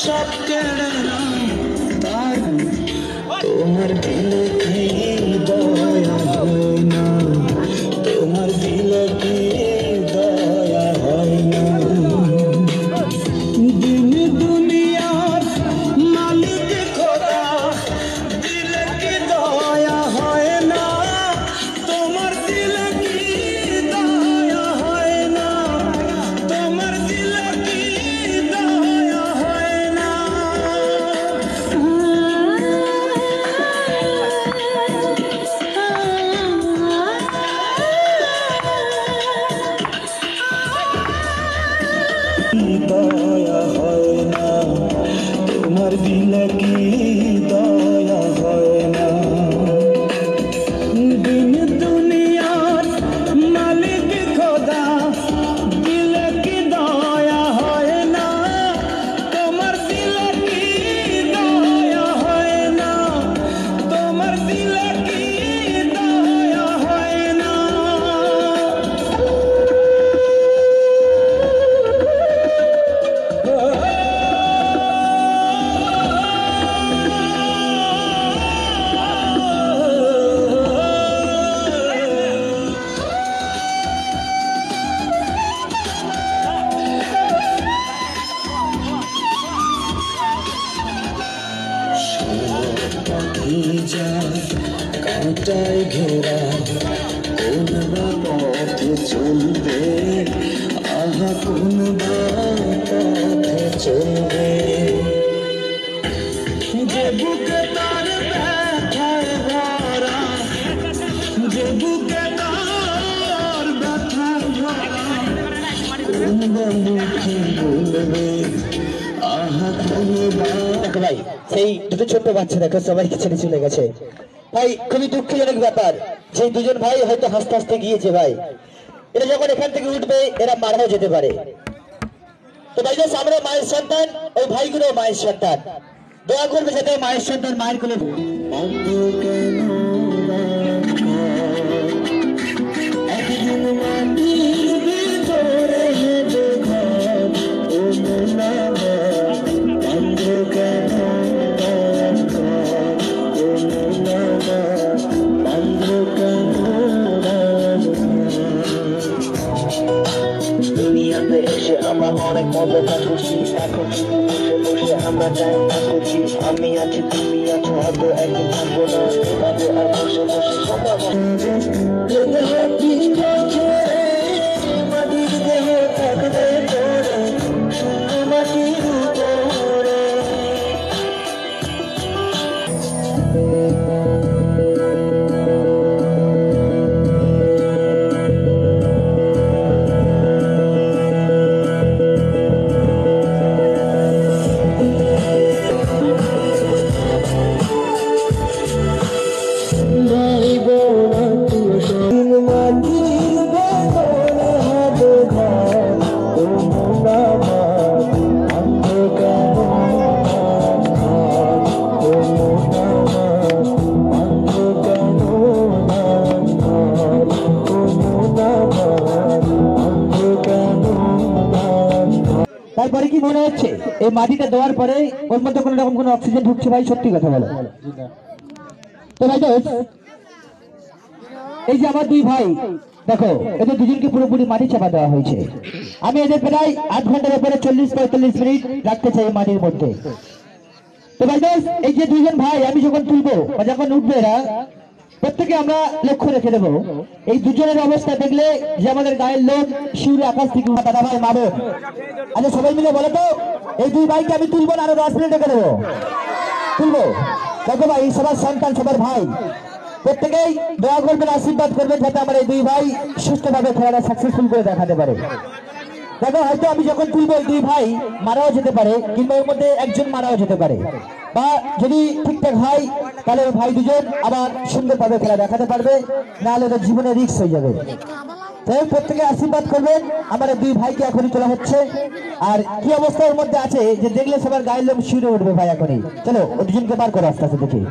সব কেড়ে নাও তার তোমার দিলে কি দয়া হয় না তোমার দিলে কি দয়া হয় না দিন দুনিয়ার মালিক খোদা দিলে কি দয়া হয় না তোমার দিলে কি দয়া হয় না তোমার দিলে কি দয়া হয় না দয়া হয় না তোমার দিলে কি দয়া হয় না দিন দুনিয়ার মালিক খোদা দিলে কি দয়া হয় না তোমার দিলে কি দয়া হয় না তোমার দিলে কি দয়া হয় না কাঁটায় ঘেরা কোন বা পথে চলবে আহা কোন বা পথে চলবে যে বুকে তার ব্যথায় ভরা যে বুকে তার ব্যথায় ভরা কোন বা মুখে বলবে আহা কোন বা ভাই সেই দুটো ছোট্ট বাচ্চা দেখো সবাইকে ছেড়ে চলে গেছে ভাই খুবই দুঃখজনক ব্যাপার সেই দুজন ভাই হয়তো হাসতে হাসতে গিয়েছে ভাই এরা যখন এখান থেকে উঠবে এরা মারাও যেতে পারে তো ভাই আমরা মায়ের সন্তান ওই ভাইগুলো মায়ের সন্তান দয়া করবে যাতে মায়ের সন্তান মায়ের কোলে একদিন মাটির ভিতরে দুনিয়াতে এসে আমরা অনেক মজা করছি এখন বসে বসে আমরা যাই করছি আমি আছি তুমি আছো হয়তো একদিন থাকবো না এভাবে আর বসে বসে মাটির দেহ থাকবে পরে মাটির উপরে তারপরে কি মনে হচ্ছে এই মাটিটা দেওয়ার পরে ওর মধ্যে কোনো রকম কোনো অক্সিজেন ঢুকছে ভাই সত্যি কথা বলো তো ভাই এই যে আমার দুই ভাই দেখো এদের দুজনকে পুরোপুরি মাটি চাপা দেওয়া হয়েছে আমি এদের প্রায় 8 ঘন্টার উপরে 40-45 মিনিট রাখতে চাই মাটির মধ্যে তো ভাই এই যে দুইজন ভাই আমি যখন তুলবো বা যখন উঠবে এরা প্রত্যেকে আমরা লক্ষ্য রেখে দেবো এই দুজনের অবস্থা দেখলে যে আমাদের গায়ের লোক শিউরে আকাশ থেকে দাদা ভাই মারো আচ্ছা সবাই মিলে বলো তো এই দুই ভাইকে আমি তুলবো না আরো 10 মিনিট রেখে দেবো তুলবো দেখো ভাই সবার সন্তান সবার ভাই প্রত্যেকেই দয়া করবেন আশীর্বাদ করবেন যাতে আমার এই দুই ভাই সুস্থভাবে খেলাটা সাকসেসফুল করে দেখাতে পারে দেখো হয়তো আমি যখন তুলবো এই দুই ভাই মারাও যেতে পারে কিংবা এর মধ্যে একজন মারাও যেতে পারে বা যদি ঠিকঠাক হয় তাহলে ভাই দুজন আবার সুন্দরভাবে খেলা দেখাতে পারবে নাহলে ওদের জীবনে রিস্ক হয়ে যাবে তাই প্রত্যেকে আশীর্বাদ করবেন আমার দুই ভাইকে এখনই তোলা হচ্ছে আর কি অবস্থার মধ্যে আছে যে দেখলে সবার গায়ের লোক শিউরে উঠবে ভাই এখনই চলো ও দুজনকে বার করো আস্তে আস্তে দেখি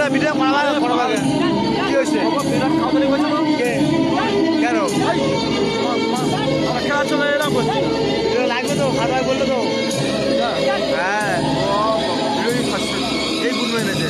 ভিডিও করা কি হয়েছে বিরাট খাওয়াদানি করেছিল কেন খেলা চলে এলাম লাগবে তো খাওয়া বললো তো হ্যাঁ এই গুণ এনেছে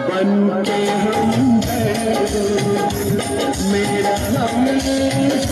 बनके हम मेरा हम जिंदगी